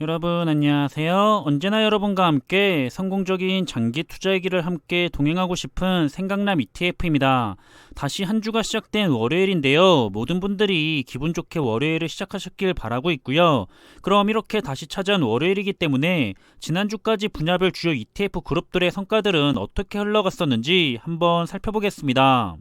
여러분 안녕하세요. 언제나 여러분과 함께 성공적인 장기 투자의 길을 함께 동행하고 싶은 생강남 ETF입니다. 다시 한 주가 시작된 월요일인데요. 모든 분들이 기분 좋게 월요일을 시작하셨길 바라고 있고요. 그럼 이렇게 다시 찾아온 월요일이기 때문에 지난주까지 분야별 주요 ETF 그룹들의 성과들은 어떻게 흘러갔었는지 한번 살펴보겠습니다.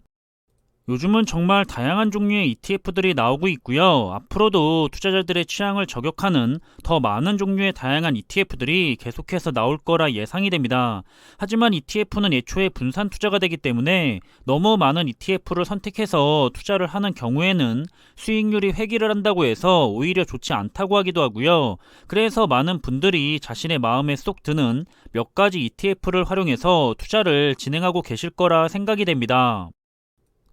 요즘은 정말 다양한 종류의 ETF들이 나오고 있고요. 앞으로도 투자자들의 취향을 저격하는 더 많은 종류의 다양한 ETF들이 계속해서 나올 거라 예상이 됩니다. 하지만 ETF는 애초에 분산 투자가 되기 때문에 너무 많은 ETF를 선택해서 투자를 하는 경우에는 수익률이 회귀를 한다고 해서 오히려 좋지 않다고 하기도 하고요. 그래서 많은 분들이 자신의 마음에 쏙 드는 몇 가지 ETF를 활용해서 투자를 진행하고 계실 거라 생각이 됩니다.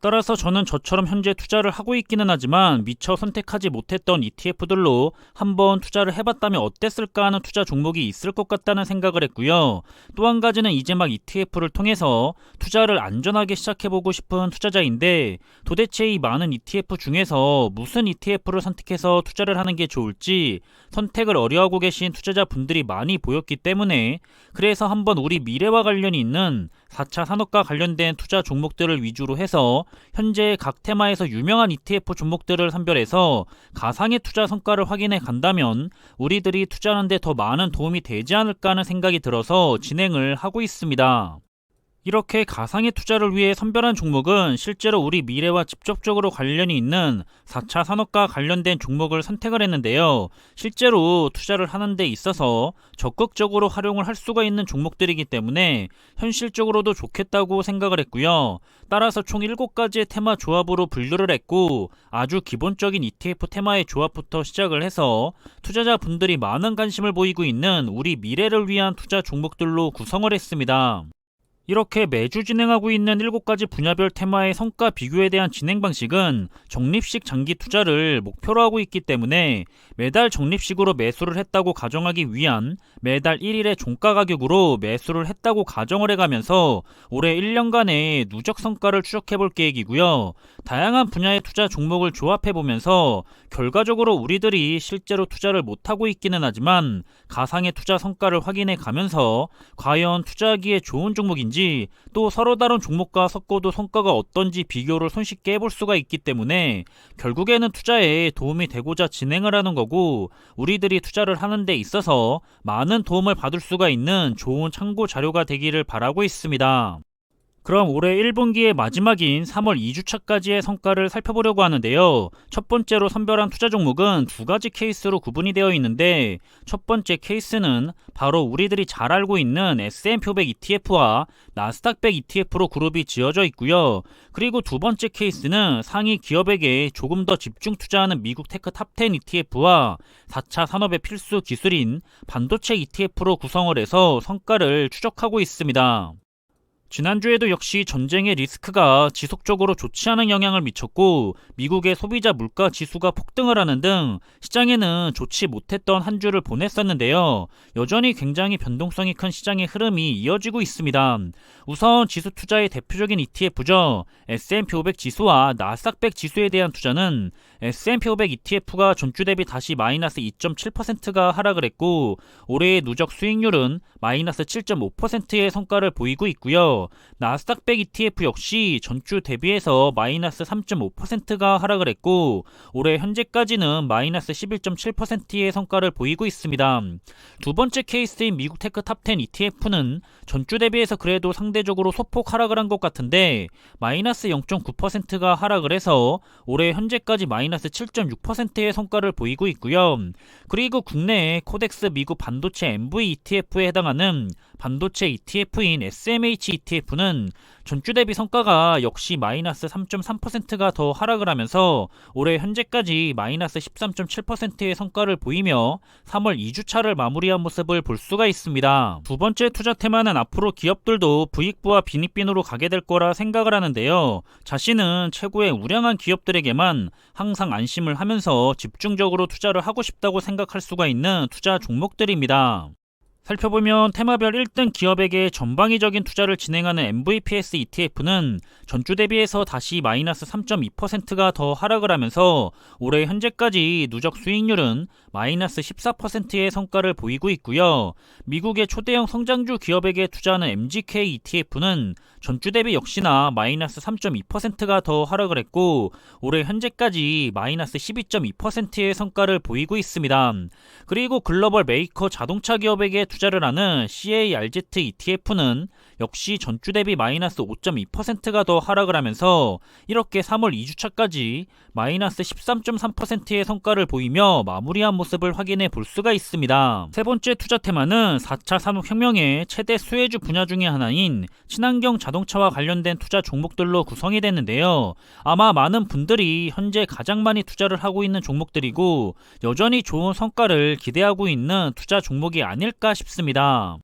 따라서 저는 저처럼 현재 투자를 하고 있기는 하지만 미처 선택하지 못했던 ETF들로 한번 투자를 해봤다면 어땠을까 하는 투자 종목이 있을 것 같다는 생각을 했고요. 또 한 가지는 이제 막 ETF를 통해서 투자를 안전하게 시작해보고 싶은 투자자인데 도대체 이 많은 ETF 중에서 무슨 ETF를 선택해서 투자를 하는 게 좋을지 선택을 어려워하고 계신 투자자분들이 많이 보였기 때문에 그래서 한번 우리 미래와 관련이 있는 4차 산업과 관련된 투자 종목들을 위주로 해서 현재 각 테마에서 유명한 ETF 종목들을 선별해서 가상의 투자 성과를 확인해 간다면 우리들이 투자하는 데 더 많은 도움이 되지 않을까 하는 생각이 들어서 진행을 하고 있습니다. 이렇게 가상의 투자를 위해 선별한 종목은 실제로 우리 미래와 직접적으로 관련이 있는 4차 산업과 관련된 종목을 선택을 했는데요. 실제로 투자를 하는 데 있어서 적극적으로 활용을 할 수가 있는 종목들이기 때문에 현실적으로도 좋겠다고 생각을 했고요. 따라서 총 7가지의 테마 조합으로 분류를 했고 아주 기본적인 ETF 테마의 조합부터 시작을 해서 투자자분들이 많은 관심을 보이고 있는 우리 미래를 위한 투자 종목들로 구성을 했습니다. 이렇게 매주 진행하고 있는 7가지 분야별 테마의 성과 비교에 대한 진행 방식은 적립식 장기 투자를 목표로 하고 있기 때문에 매달 적립식으로 매수를 했다고 가정하기 위한 매달 1일의 종가 가격으로 매수를 했다고 가정을 해가면서 올해 1년간의 누적 성과를 추적해 볼 계획이고요. 다양한 분야의 투자 종목을 조합해 보면서 결과적으로 우리들이 실제로 투자를 못하고 있기는 하지만 가상의 투자 성과를 확인해 가면서 과연 투자하기에 좋은 종목인지 또 서로 다른 종목과 섞어도 성과가 어떤지 비교를 손쉽게 해볼 수가 있기 때문에 결국에는 투자에 도움이 되고자 진행을 하는 거고 우리들이 투자를 하는 데 있어서 많은 도움을 받을 수가 있는 좋은 참고 자료가 되기를 바라고 있습니다. 그럼 올해 1분기의 마지막인 3월 2주차까지의 성과를 살펴보려고 하는데요. 첫 번째로 선별한 투자 종목은 2가지 케이스로 구분이 되어 있는데 첫 번째 케이스는 바로 우리들이 잘 알고 있는 S&P 500 ETF와 나스닥 100 ETF로 그룹이 지어져 있고요. 그리고 두 번째 케이스는 상위 기업에게 조금 더 집중 투자하는 미국 테크 탑10 ETF와 4차 산업의 필수 기술인 반도체 ETF로 구성을 해서 성과를 추적하고 있습니다. 지난주에도 역시 전쟁의 리스크가 지속적으로 좋지 않은 영향을 미쳤고 미국의 소비자 물가 지수가 폭등을 하는 등 시장에는 좋지 못했던 한 주를 보냈었는데요. 여전히 굉장히 변동성이 큰 시장의 흐름이 이어지고 있습니다. 우선 지수 투자의 대표적인 ETF죠. S&P 500 지수와 나스닥 100 지수에 대한 투자는 S&P 500 ETF가 전주 대비 다시 마이너스 2.7%가 하락을 했고 올해의 누적 수익률은 마이너스 7.5%의 성과를 보이고 있고요. 나스닥 100 ETF 역시 전주 대비해서 마이너스 3.5%가 하락을 했고 올해 현재까지는 마이너스 11.7%의 성과를 보이고 있습니다. 두 번째 케이스인 미국 테크 탑10 ETF는 전주 대비해서 그래도 상대적으로 소폭 하락을 한 것 같은데 마이너스 0.9%가 하락을 해서 올해 현재까지 마이너스 7.6%의 성과를 보이고 있고요. 그리고 국내의 코덱스 미국 반도체 MV ETF에 해당하는 반도체 ETF인 SMH ETF는 전주 대비 성과가 역시 마이너스 3.3%가 더 하락을 하면서 올해 현재까지 마이너스 13.7%의 성과를 보이며 3월 2주차를 마무리한 모습을 볼 수가 있습니다. 두 번째 투자 테마는 앞으로 기업들도 부익부와 빈익빈으로 가게 될 거라 생각을 하는데요. 자신은 최고의 우량한 기업들에게만 항상 안심을 하면서 집중적으로 투자를 하고 싶다고 생각할 수가 있는 투자 종목들입니다. 살펴보면 테마별 1등 기업에게 전방위적인 투자를 진행하는 MVPS ETF는 전주 대비해서 다시 마이너스 3.2%가 더 하락을 하면서 올해 현재까지 누적 수익률은 마이너스 14%의 성과를 보이고 있고요. 미국의 초대형 성장주 기업에게 투자하는 MGK ETF는 전주 대비 역시나 마이너스 3.2%가 더 하락을 했고 올해 현재까지 마이너스 12.2%의 성과를 보이고 있습니다. 그리고 글로벌 메이커 자동차 기업에게 투자를 하는 CARZ ETF는 역시 전주 대비 마이너스 5.2%가 더 하락을 하면서 이렇게 3월 2주차까지 마이너스 13.3%의 성과를 보이며 마무리한 모습을 확인해 볼 수가 있습니다. 세 번째 투자 테마는 4차 산업혁명의 최대 수혜주 분야 중의 하나인 친환경 자동차와 관련된 투자 종목들로 구성이 됐는데요. 아마 많은 분들이 현재 가장 많이 투자를 하고 있는 종목들이고 여전히 좋은 성과를 기대하고 있는 투자 종목이 아닐까 싶습니다.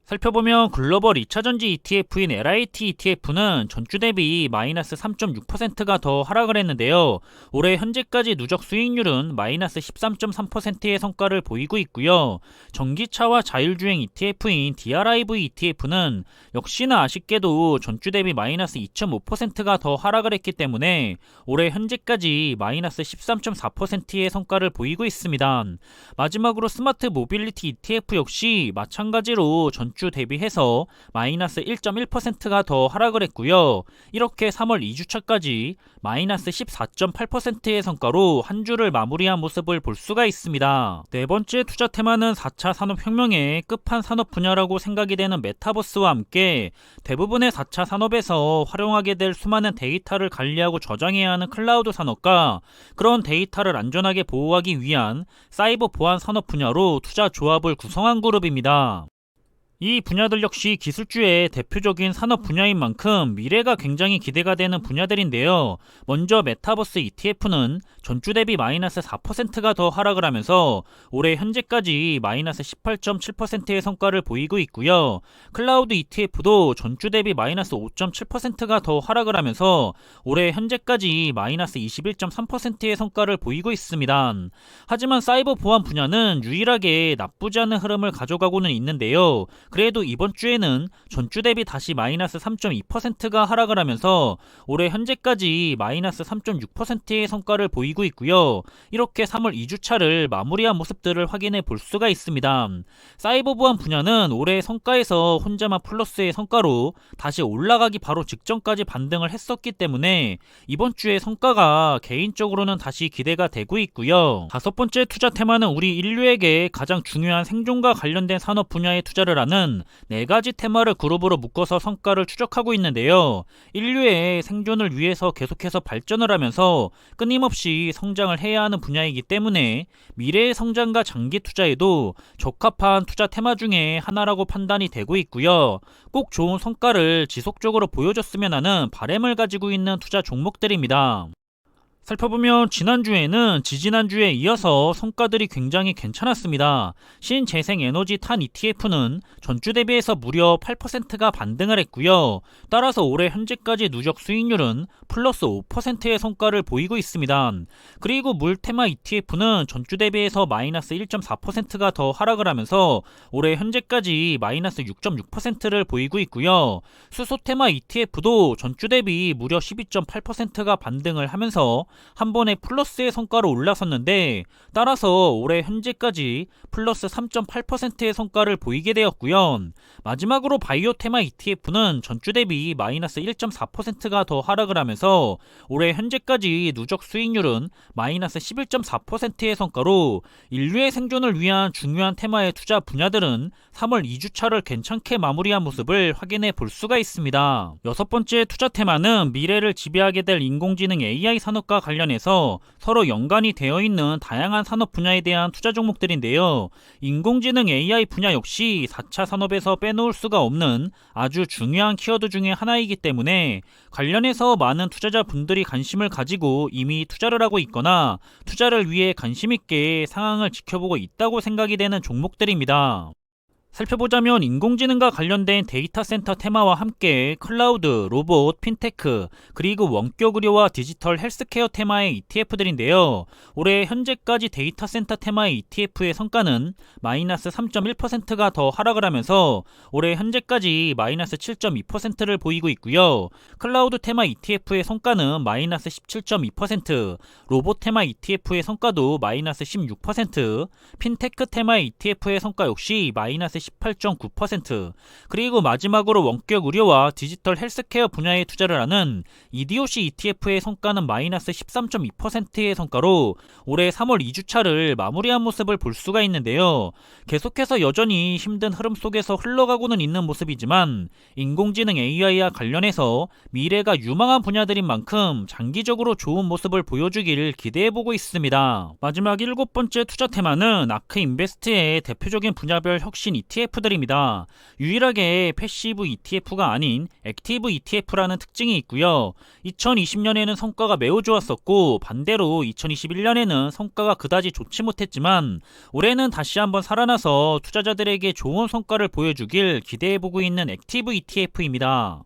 살펴보면 글로벌 2차전지 ETF인 LIT ETF는 전주 대비 마이너스 3.6%가 더 하락을 했는데요. 올해 현재까지 누적 수익률은 마이너스 13.3%의 성과를 보이고 있고요. 전기차와 자율주행 ETF인 DRIV ETF는 역시나 아쉽게도 전주 대비 마이너스 2.5%가 더 하락을 했기 때문에 올해 현재까지 마이너스 13.4%의 성과를 보이고 있습니다. 마지막으로 스마트 모빌리티 ETF 역시 마찬가지로 전주 대비해서 마이너스 1.1%가 더 하락을 했고요. 이렇게 3월 2주차까지 마이너스 14.8%의 성과로 한 주를 마무리한 모습을 볼 수가 있습니다. 네 번째 투자 테마는 4차 산업혁명의 끝판 산업 분야라고 생각이 되는 메타버스와 함께 대부분의 4차 산업에서 활용하게 될 수많은 데이터를 관리하고 저장해야 하는 클라우드 산업과 그런 데이터를 안전하게 보호하기 위한 사이버 보안 산업 분야로 투자 조합을 구성한 그룹입니다. 이 분야들 역시 기술주의 대표적인 산업 분야인 만큼 미래가 굉장히 기대가 되는 분야들인데요. 먼저 메타버스 ETF는 전주 대비 마이너스 4%가 더 하락을 하면서 올해 현재까지 마이너스 18.7%의 성과를 보이고 있고요. 클라우드 ETF도 전주 대비 마이너스 5.7%가 더 하락을 하면서 올해 현재까지 마이너스 21.3%의 성과를 보이고 있습니다. 하지만 사이버 보안 분야는 유일하게 나쁘지 않은 흐름을 가져가고는 있는데요. 그래도 이번 주에는 전주 대비 다시 마이너스 3.2%가 하락을 하면서 올해 현재까지 마이너스 3.6%의 성과를 보이고 있고요. 이렇게 3월 2주차를 마무리한 모습들을 확인해 볼 수가 있습니다. 사이버 보안 분야는 올해 성과에서 혼자만 플러스의 성과로 다시 올라가기 바로 직전까지 반등을 했었기 때문에 이번 주의 성과가 개인적으로는 다시 기대가 되고 있고요. 다섯 번째 투자 테마는 우리 인류에게 가장 중요한 생존과 관련된 산업 분야에 투자를 하는 네 가지 테마를 그룹으로 묶어서 성과를 추적하고 있는데요. 인류의 생존을 위해서 계속해서 발전을 하면서 끊임없이 성장을 해야 하는 분야이기 때문에 미래의 성장과 장기 투자에도 적합한 투자 테마 중에 하나라고 판단이 되고 있고요. 꼭 좋은 성과를 지속적으로 보여줬으면 하는 바람을 가지고 있는 투자 종목들입니다. 살펴보면 지난주에는 지지난주에 이어서 성과들이 굉장히 괜찮았습니다. 신재생에너지 탄 ETF는 전주 대비해서 무려 8%가 반등을 했고요. 따라서 올해 현재까지 누적 수익률은 플러스 5%의 성과를 보이고 있습니다. 그리고 물 테마 ETF는 전주 대비해서 마이너스 1.4%가 더 하락을 하면서 올해 현재까지 마이너스 6.6%를 보이고 있고요. 수소 테마 ETF도 전주 대비 무려 12.8%가 반등을 하면서 한 번에 플러스의 성과로 올라섰는데 따라서 올해 현재까지 플러스 3.8%의 성과를 보이게 되었고요. 마지막으로 바이오 테마 ETF는 전주 대비 마이너스 1.4%가 더 하락을 하면서 올해 현재까지 누적 수익률은 마이너스 11.4%의 성과로 인류의 생존을 위한 중요한 테마의 투자 분야들은 3월 2주차를 괜찮게 마무리한 모습을 확인해 볼 수가 있습니다. 여섯 번째 투자 테마는 미래를 지배하게 될 인공지능 AI 산업과 관련해서 서로 연관이 되어 있는 다양한 산업 분야에 대한 투자 종목들인데요. 인공지능 AI 분야 역시 4차 산업에서 빼놓을 수가 없는 아주 중요한 키워드 중에 하나이기 때문에 관련해서 많은 투자자분들이 관심을 가지고 이미 투자를 하고 있거나 투자를 위해 관심 있게 상황을 지켜보고 있다고 생각이 되는 종목들입니다. 살펴보자면 인공지능과 관련된 데이터 센터 테마와 함께 클라우드, 로봇, 핀테크, 그리고 원격 의료와 디지털 헬스케어 테마의 ETF들인데요. 올해 현재까지 데이터 센터 테마의 ETF의 성과는 마이너스 3.1%가 더 하락을 하면서 올해 현재까지 마이너스 7.2%를 보이고 있고요. 클라우드 테마 ETF의 성과는 마이너스 17.2%, 로봇 테마 ETF의 성과도 마이너스 16%, 핀테크 테마 ETF의 성과 역시 마이너스 18.9%, 그리고 마지막으로 원격 의료와 디지털 헬스케어 분야에 투자를 하는 EDOC ETF의 성과는 마이너스 13.2%의 성과로 올해 3월 2주차를 마무리한 모습을 볼 수가 있는데요. 계속해서 여전히 힘든 흐름 속에서 흘러가고는 있는 모습이지만 인공지능 AI와 관련해서 미래가 유망한 분야들인 만큼 장기적으로 좋은 모습을 보여주길 기대해보고 있습니다. 마지막 7번째 투자 테마는 아크 인베스트의 대표적인 분야별 혁신 ETF들입니다. 유일하게 패시브 ETF가 아닌 액티브 ETF라는 특징이 있고요. 2020년에는 성과가 매우 좋았었고 반대로 2021년에는 성과가 그다지 좋지 못했지만 올해는 다시 한번 살아나서 투자자들에게 좋은 성과를 보여주길 기대해보고 있는 액티브 ETF입니다.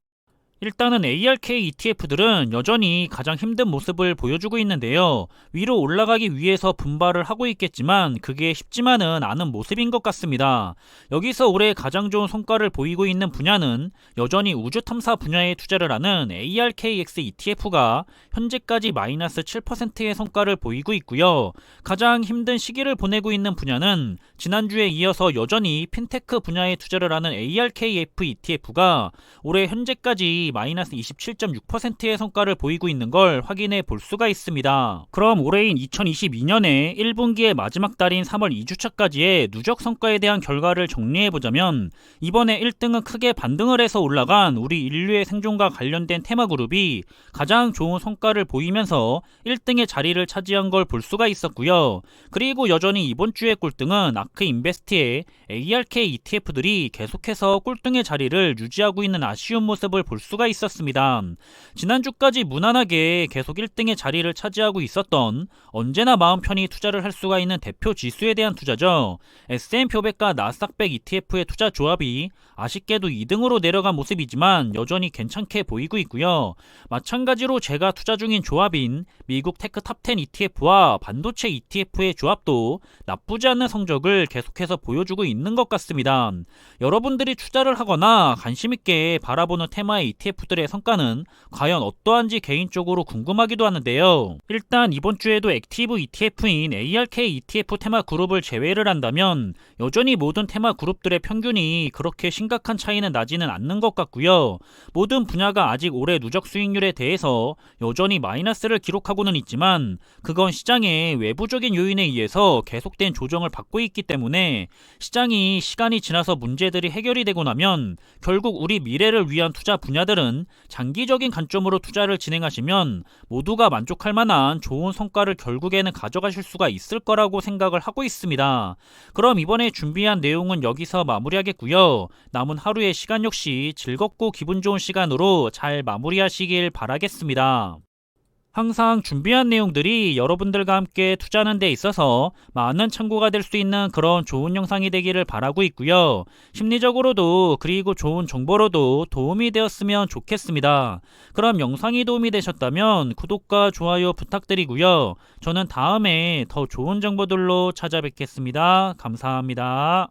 일단은 ARK ETF들은 여전히 가장 힘든 모습을 보여주고 있는데요. 위로 올라가기 위해서 분발을 하고 있겠지만 그게 쉽지만은 않은 모습인 것 같습니다. 여기서 올해 가장 좋은 성과를 보이고 있는 분야는 여전히 우주 탐사 분야에 투자를 하는 ARKX ETF가 현재까지 마이너스 7%의 성과를 보이고 있고요. 가장 힘든 시기를 보내고 있는 분야는 지난주에 이어서 여전히 핀테크 분야에 투자를 하는 ARKF ETF가 올해 현재까지 마이너스 27.6%의 성과를 보이고 있는 걸 확인해 볼 수가 있습니다. 그럼 올해인 2022년에 1분기의 마지막 달인 3월 2주차까지의 누적 성과에 대한 결과를 정리해보자면 이번에 1등은 크게 반등을 해서 올라간 우리 인류의 생존과 관련된 테마그룹이 가장 좋은 성과를 보이면서 1등의 자리를 차지한 걸 볼 수가 있었고요. 그리고 여전히 이번 주의 꼴등은 아크 인베스트의 ARK ETF들이 계속해서 꼴등의 자리를 유지하고 있는 아쉬운 모습을 볼 수가 있었습니다. 지난주까지 무난하게 계속 1등의 자리를 차지하고 있었던 언제나 마음 편히 투자를 할 수가 있는 대표 지수에 대한 투자죠. S&P 500과 나스닥 100 ETF의 투자 조합이 아쉽게도 2등으로 내려간 모습이지만 여전히 괜찮게 보이고 있고요. 마찬가지로 제가 투자 중인 조합인 미국 테크 탑10 ETF와 반도체 ETF의 조합도 나쁘지 않은 성적을 계속해서 보여주고 있는 것 같습니다. 여러분들이 투자를 하거나 관심있게 바라보는 테마의 ETF들의 성과는 과연 어떠한지 개인적으로 궁금하기도 하는데요. 일단 이번 주에도 액티브 ETF인 ARK ETF 테마 그룹을 제외를 한다면 여전히 모든 테마 그룹들의 평균이 그렇게 심각한 차이는 나지는 않는 것 같고요. 모든 분야가 아직 올해 누적 수익률에 대해서 여전히 마이너스를 기록하고는 있지만 그건 시장의 외부적인 요인에 의해서 계속된 조정을 받고 있기 때문에 시장이 시간이 지나서 문제들이 해결이 되고 나면 결국 우리 미래를 위한 투자 분야들은 장기적인 관점으로 투자를 진행하시면 모두가 만족할 만한 좋은 성과를 결국에는 가져가실 수가 있을 거라고 생각을 하고 있습니다. 그럼 이번에 준비한 내용은 여기서 마무리하겠고요. 남은 하루의 시간 역시 즐겁고 기분 좋은 시간으로 잘 마무리하시길 바라겠습니다. 항상 준비한 내용들이 여러분들과 함께 투자하는 데 있어서 많은 참고가 될 수 있는 그런 좋은 영상이 되기를 바라고 있고요. 심리적으로도 그리고 좋은 정보로도 도움이 되었으면 좋겠습니다. 그럼 영상이 도움이 되셨다면 구독과 좋아요 부탁드리고요. 저는 다음에 더 좋은 정보들로 찾아뵙겠습니다. 감사합니다.